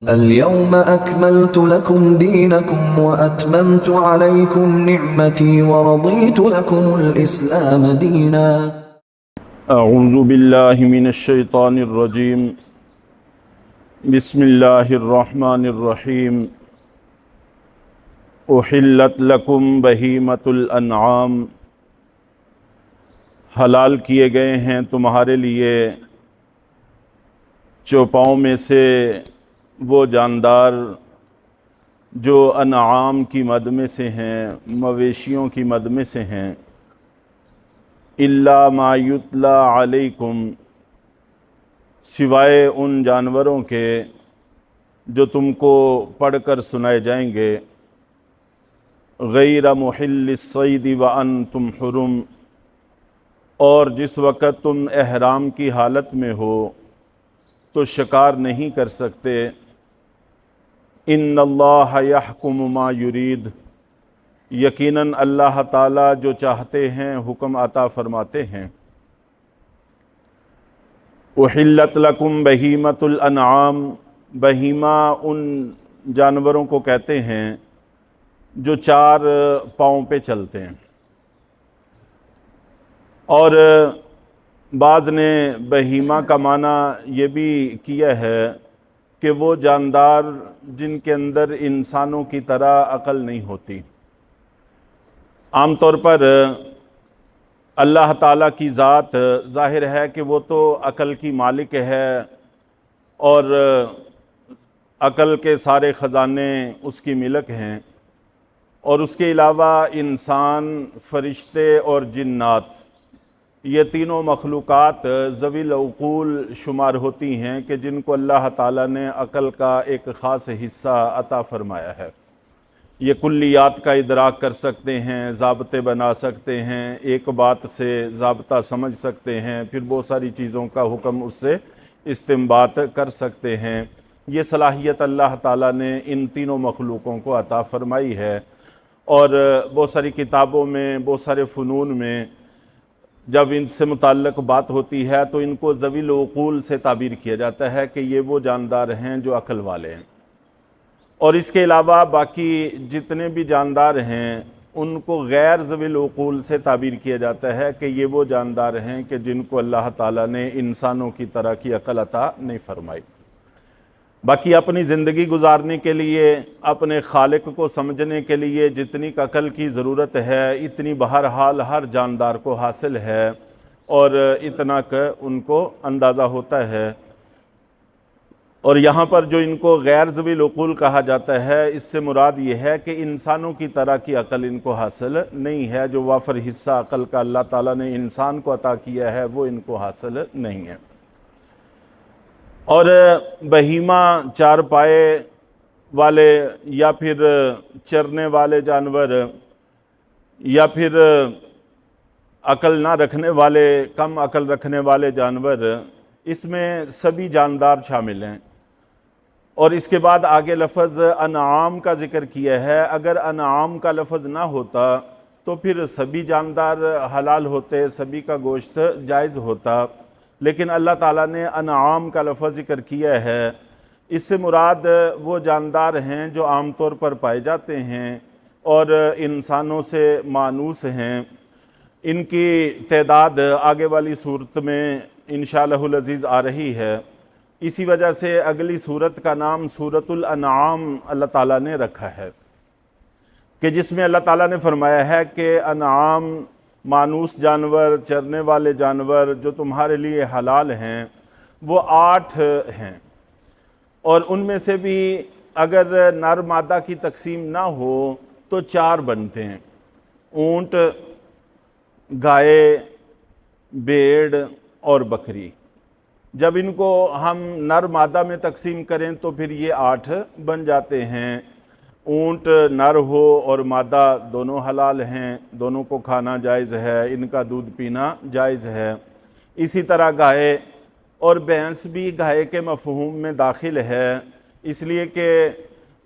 اليوم أكملت لكم دينكم وأتممت عليكم نعمتي ورضيت لكم الإسلام دينا اعوذ باللہ من الشیطان الرجیم بسم اللہ الرحمن الرحیم احلت لکم بہیمۃ الانعام، حلال کیے گئے ہیں تمہارے لیے چوپاؤں میں سے وہ جاندار جو انعام کی مد میں سے ہیں، مویشیوں کی مد میں سے ہیں۔ الا ما یتلی علیکم، سوائے ان جانوروں کے جو تم کو پڑھ کر سنائے جائیں گے۔ غیر محل الصید وانتم حرم، اور جس وقت تم احرام کی حالت میں ہو تو شکار نہیں کر سکتے۔ ان اللہ یحکم ما یرید، یقیناً اللہ تعالیٰ جو چاہتے ہیں حکم عطا فرماتے ہیں۔ احلت لکم بہیمۃ الانعام، بہیمہ ان جانوروں کو کہتے ہیں جو چار پاؤں پہ چلتے ہیں، اور بعض نے بہیمہ کا معنی یہ بھی کیا ہے کہ وہ جاندار جن کے اندر انسانوں کی طرح عقل نہیں ہوتی۔ عام طور پر اللہ تعالیٰ کی ذات ظاہر ہے کہ وہ تو عقل کی مالک ہے، اور عقل کے سارے خزانے اس کی ملک ہیں، اور اس کے علاوہ انسان، فرشتے اور جنات، یہ تینوں مخلوقات ذوی العقول شمار ہوتی ہیں کہ جن کو اللہ تعالیٰ نے عقل کا ایک خاص حصہ عطا فرمایا ہے۔ یہ کلیات کا ادراک کر سکتے ہیں، ضابطے بنا سکتے ہیں، ایک بات سے ضابطہ سمجھ سکتے ہیں، پھر بہت ساری چیزوں کا حکم اس سے استنباط کر سکتے ہیں۔ یہ صلاحیت اللہ تعالیٰ نے ان تینوں مخلوقوں کو عطا فرمائی ہے، اور بہت ساری کتابوں میں، بہت سارے فنون میں جب ان سے متعلق بات ہوتی ہے تو ان کو ذوی العقول سے تعبیر کیا جاتا ہے کہ یہ وہ جاندار ہیں جو عقل والے ہیں، اور اس کے علاوہ باقی جتنے بھی جاندار ہیں ان کو غیر ذوی العقول سے تعبیر کیا جاتا ہے کہ یہ وہ جاندار ہیں کہ جن کو اللہ تعالیٰ نے انسانوں کی طرح کی عقل عطا نہیں فرمائی۔ باقی اپنی زندگی گزارنے کے لیے، اپنے خالق کو سمجھنے کے لیے جتنی عقل کی ضرورت ہے اتنی بہرحال ہر جاندار کو حاصل ہے، اور اتنا کہ ان کو اندازہ ہوتا ہے۔ اور یہاں پر جو ان کو غیر ذوی العقول کہا جاتا ہے، اس سے مراد یہ ہے کہ انسانوں کی طرح کی عقل ان کو حاصل نہیں ہے، جو وافر حصہ عقل کا اللہ تعالیٰ نے انسان کو عطا کیا ہے وہ ان کو حاصل نہیں ہے۔ اور بہیمہ چار پائے والے، یا پھر چرنے والے جانور، یا پھر عقل نہ رکھنے والے، کم عقل رکھنے والے جانور، اس میں سبھی جاندار شامل ہیں۔ اور اس کے بعد آگے لفظ انعام کا ذکر کیا ہے۔ اگر انعام کا لفظ نہ ہوتا تو پھر سبھی جاندار حلال ہوتے، سبھی کا گوشت جائز ہوتا، لیکن اللہ تعالیٰ نے انعام کا لفظ ذکر کیا ہے۔ اس سے مراد وہ جاندار ہیں جو عام طور پر پائے جاتے ہیں اور انسانوں سے مانوس ہیں۔ ان کی تعداد آگے والی صورت میں انشاءاللہ العزیز آ رہی ہے، اسی وجہ سے اگلی صورت کا نام سورۃ الانعام اللہ تعالیٰ نے رکھا ہے، کہ جس میں اللہ تعالیٰ نے فرمایا ہے کہ انعام، مانوس جانور، چرنے والے جانور جو تمہارے لیے حلال ہیں وہ 8 ہیں، اور ان میں سے بھی اگر نر مادہ کی تقسیم نہ ہو تو 4 بنتے ہیں: اونٹ، گائے، بھیڑ اور بکری۔ جب ان کو ہم نر مادہ میں تقسیم کریں تو پھر یہ 8 بن جاتے ہیں۔ اونٹ نر ہو اور مادہ دونوں حلال ہیں، دونوں کو کھانا جائز ہے، ان کا دودھ پینا جائز ہے۔ اسی طرح گائے اور بھینس بھی گائے کے مفہوم میں داخل ہے، اس لیے کہ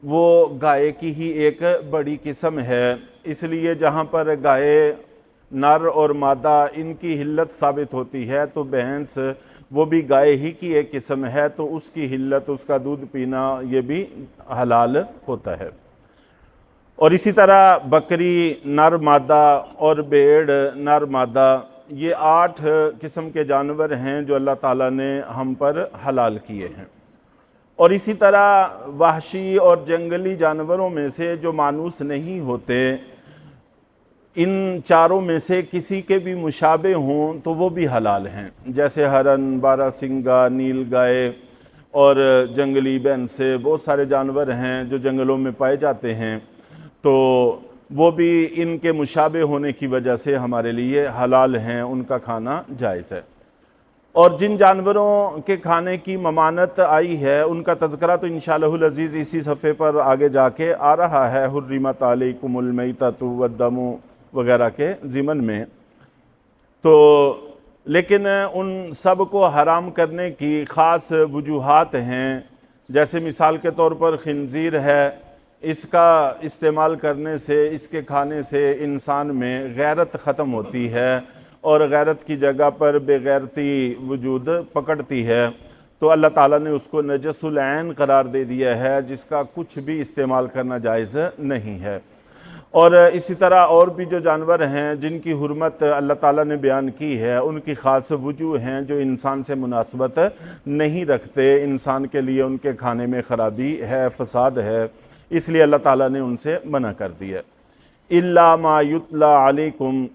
وہ گائے کی ہی ایک بڑی قسم ہے۔ اس لیے جہاں پر گائے نر اور مادہ ان کی حلت ثابت ہوتی ہے تو بھینس وہ بھی گائے ہی کی ایک قسم ہے، تو اس کی حلت، اس کا دودھ پینا یہ بھی حلال ہوتا ہے۔ اور اسی طرح بکری نر مادہ اور بھیڑ نر مادہ، یہ 8 قسم کے جانور ہیں جو اللہ تعالیٰ نے ہم پر حلال کیے ہیں۔ اور اسی طرح وحشی اور جنگلی جانوروں میں سے جو مانوس نہیں ہوتے، ان چاروں میں سے کسی کے بھی مشابہ ہوں تو وہ بھی حلال ہیں، جیسے ہرن، بارہ سنگا، نیل گائے اور جنگلی بھینسیں، بہت سارے جانور ہیں جو جنگلوں میں پائے جاتے ہیں، تو وہ بھی ان کے مشابہ ہونے کی وجہ سے ہمارے لیے حلال ہیں، ان کا کھانا جائز ہے۔ اور جن جانوروں کے کھانے کی ممانت آئی ہے ان کا تذکرہ تو انشاءاللہ العزیز اسی صفحے پر آگے جا کے آ رہا ہے، حرمت علیکم المیتۃ والدم وغیرہ کے ضمن میں۔ تو لیکن ان سب کو حرام کرنے کی خاص وجوہات ہیں، جیسے مثال کے طور پر خنزیر ہے، اس کا استعمال کرنے سے، اس کے کھانے سے انسان میں غیرت ختم ہوتی ہے، اور غیرت کی جگہ پر بے غیرتی وجود پکڑتی ہے، تو اللہ تعالیٰ نے اس کو نجس العین قرار دے دیا ہے، جس کا کچھ بھی استعمال کرنا جائز نہیں ہے۔ اور اسی طرح اور بھی جو جانور ہیں جن کی حرمت اللہ تعالیٰ نے بیان کی ہے، ان کی خاص وجوہ ہیں جو انسان سے مناسبت نہیں رکھتے، انسان کے لیے ان کے کھانے میں خرابی ہے، فساد ہے، اس لیے اللہ تعالیٰ نے ان سے منع کر دیا۔ اِلَّا مَا يُتْلَى عَلَيْكُمْ،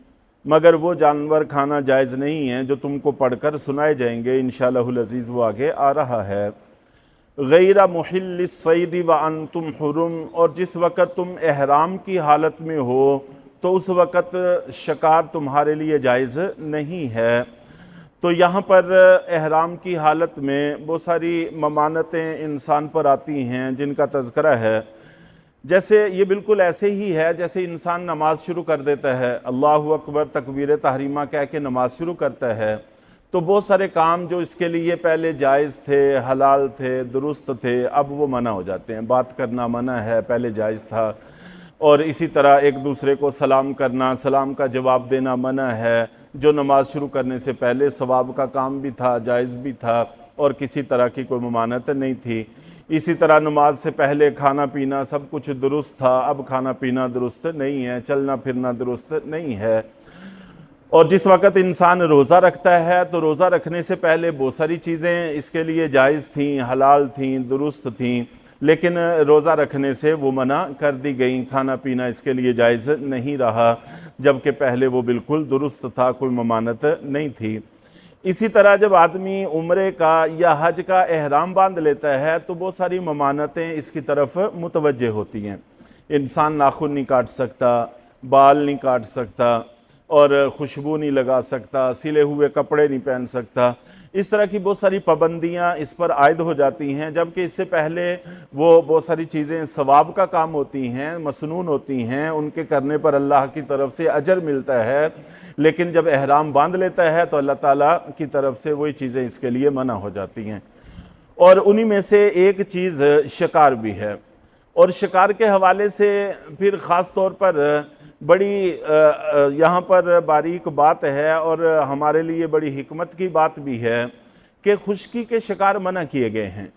مگر وہ جانور کھانا جائز نہیں ہیں جو تم کو پڑھ کر سنائے جائیں گے، انشاءاللہ العزیز وہ آگے آ رہا ہے۔ غیر محل الصید وانتم حرم، اور جس وقت تم احرام کی حالت میں ہو تو اس وقت شکار تمہارے لیے جائز نہیں ہے۔ تو یہاں پر احرام کی حالت میں بہت ساری ممانتیں انسان پر آتی ہیں جن کا تذکرہ ہے، جیسے یہ بالکل ایسے ہی ہے جیسے انسان نماز شروع کر دیتا ہے، اللہ اکبر تکبیر تحریمہ کہہ کے نماز شروع کرتا ہے، تو بہت سارے کام جو اس کے لیے پہلے جائز تھے، حلال تھے، درست تھے، اب وہ منع ہو جاتے ہیں۔ بات کرنا منع ہے، پہلے جائز تھا، اور اسی طرح ایک دوسرے کو سلام کرنا، سلام کا جواب دینا منع ہے، جو نماز شروع کرنے سے پہلے ثواب کا کام بھی تھا، جائز بھی تھا، اور کسی طرح کی کوئی ممانعت نہیں تھی۔ اسی طرح نماز سے پہلے کھانا پینا سب کچھ درست تھا، اب کھانا پینا درست نہیں ہے، چلنا پھرنا درست نہیں ہے۔ اور جس وقت انسان روزہ رکھتا ہے تو روزہ رکھنے سے پہلے بہت ساری چیزیں اس کے لیے جائز تھیں، حلال تھیں، درست تھیں، لیکن روزہ رکھنے سے وہ منع کر دی گئیں، کھانا پینا اس کے لیے جائز نہیں رہا، جبکہ پہلے وہ بالکل درست تھا، کوئی ممانعت نہیں تھی۔ اسی طرح جب آدمی عمرے کا یا حج کا احرام باندھ لیتا ہے تو بہت ساری ممانعتیں اس کی طرف متوجہ ہوتی ہیں۔ انسان ناخن نہیں کاٹ سکتا، بال نہیں کاٹ سکتا، اور خوشبو نہیں لگا سکتا، سلے ہوئے کپڑے نہیں پہن سکتا، اس طرح کی بہت ساری پابندیاں اس پر عائد ہو جاتی ہیں، جبکہ اس سے پہلے وہ بہت ساری چیزیں ثواب کا کام ہوتی ہیں، مسنون ہوتی ہیں، ان کے کرنے پر اللہ کی طرف سے اجر ملتا ہے، لیکن جب احرام باندھ لیتا ہے تو اللہ تعالیٰ کی طرف سے وہی چیزیں اس کے لیے منع ہو جاتی ہیں۔ اور انہی میں سے ایک چیز شکار بھی ہے، اور شکار کے حوالے سے پھر خاص طور پر بڑی یہاں پر باریک بات ہے، اور ہمارے لیے بڑی حکمت کی بات بھی ہے کہ خشکی کے شکار منع کیے گئے ہیں،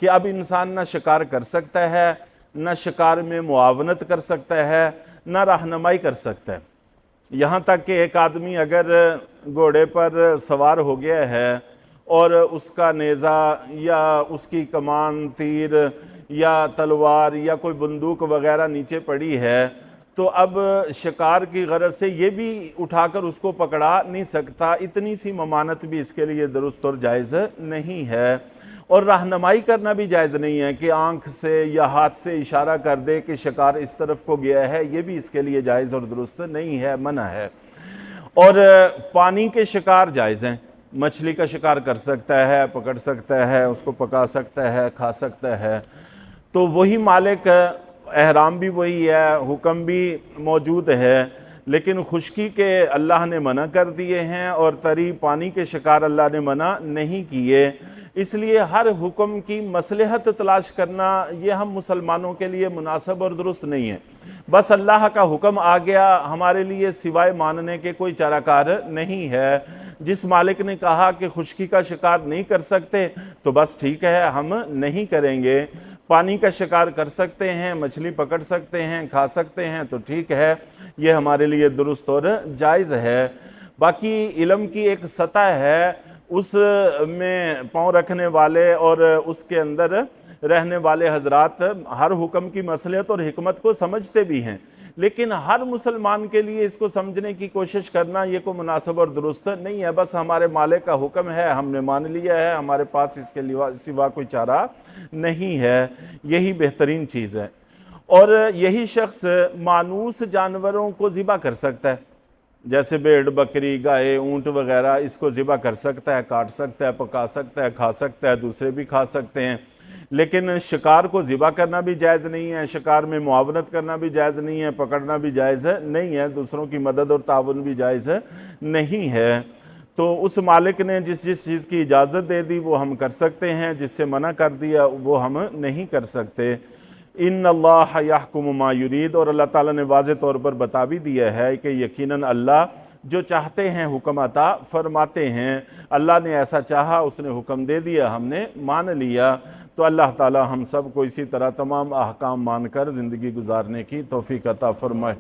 کہ اب انسان نہ شکار کر سکتا ہے، نہ شکار میں معاونت کر سکتا ہے، نہ رہنمائی کر سکتا ہے۔ یہاں تک کہ ایک آدمی اگر گھوڑے پر سوار ہو گیا ہے اور اس کا نیزہ یا اس کی کمان، تیر یا تلوار یا کوئی بندوق وغیرہ نیچے پڑی ہے، تو اب شکار کی غرض سے یہ بھی اٹھا کر اس کو پکڑا نہیں سکتا، اتنی سی ممانت بھی اس کے لیے درست اور جائز نہیں ہے۔ اور رہنمائی کرنا بھی جائز نہیں ہے کہ آنکھ سے یا ہاتھ سے اشارہ کر دے کہ شکار اس طرف کو گیا ہے، یہ بھی اس کے لیے جائز اور درست نہیں ہے، منع ہے۔ اور پانی کے شکار جائز ہیں، مچھلی کا شکار کر سکتا ہے، پکڑ سکتا ہے، اس کو پکا سکتا ہے، کھا سکتا ہے، تو وہی مالک، احرام بھی وہی ہے، حکم بھی موجود ہے، لیکن خشکی کے اللہ نے منع کر دیے ہیں، اور تری پانی کے شکار اللہ نے منع نہیں کیے۔ اس لیے ہر حکم کی مصلحت تلاش کرنا یہ ہم مسلمانوں کے لیے مناسب اور درست نہیں ہے۔ بس اللہ کا حکم آ گیا، ہمارے لیے سوائے ماننے کے کوئی چارہ کار نہیں ہے، جس مالک نے کہا کہ خشکی کا شکار نہیں کر سکتے تو بس ٹھیک ہے ہم نہیں کریں گے، پانی کا شکار کر سکتے ہیں، مچھلی پکڑ سکتے ہیں، کھا سکتے ہیں تو ٹھیک ہے، یہ ہمارے لیے درست اور جائز ہے۔ باقی علم کی ایک سطح ہے، اس میں پاؤں رکھنے والے اور اس کے اندر رہنے والے حضرات ہر حکم کی مصلحت اور حکمت کو سمجھتے بھی ہیں، لیکن ہر مسلمان کے لیے اس کو سمجھنے کی کوشش کرنا یہ کوئی مناسب اور درست نہیں ہے۔ بس ہمارے مالک کا حکم ہے، ہم نے مان لیا ہے، ہمارے پاس اس کے سوا کوئی چارہ نہیں ہے، یہی بہترین چیز ہے۔ اور یہی شخص مانوس جانوروں کو ذبح کر سکتا ہے، جیسے بھیڑ، بکری، گائے، اونٹ وغیرہ، اس کو ذبح کر سکتا ہے، کاٹ سکتا ہے، پکا سکتا ہے، کھا سکتا ہے، دوسرے بھی کھا سکتے ہیں، لیکن شکار کو ذبح کرنا بھی جائز نہیں ہے، شکار میں معاونت کرنا بھی جائز نہیں ہے، پکڑنا بھی جائز نہیں ہے، دوسروں کی مدد اور تعاون بھی جائز نہیں ہے۔ تو اس مالک نے جس چیز کی اجازت دے دی وہ ہم کر سکتے ہیں، جس سے منع کر دیا وہ ہم نہیں کر سکتے۔ ان اللہ یحکم ما یرید، اور اللہ تعالیٰ نے واضح طور پر بتا بھی دیا ہے کہ یقیناً اللہ جو چاہتے ہیں حکم عطا فرماتے ہیں۔ اللہ نے ایسا چاہا، اس نے حکم دے دیا، ہم نے مان لیا۔ تو اللہ تعالیٰ ہم سب کو اسی طرح تمام احکام مان کر زندگی گزارنے کی توفیق عطا فرمائے۔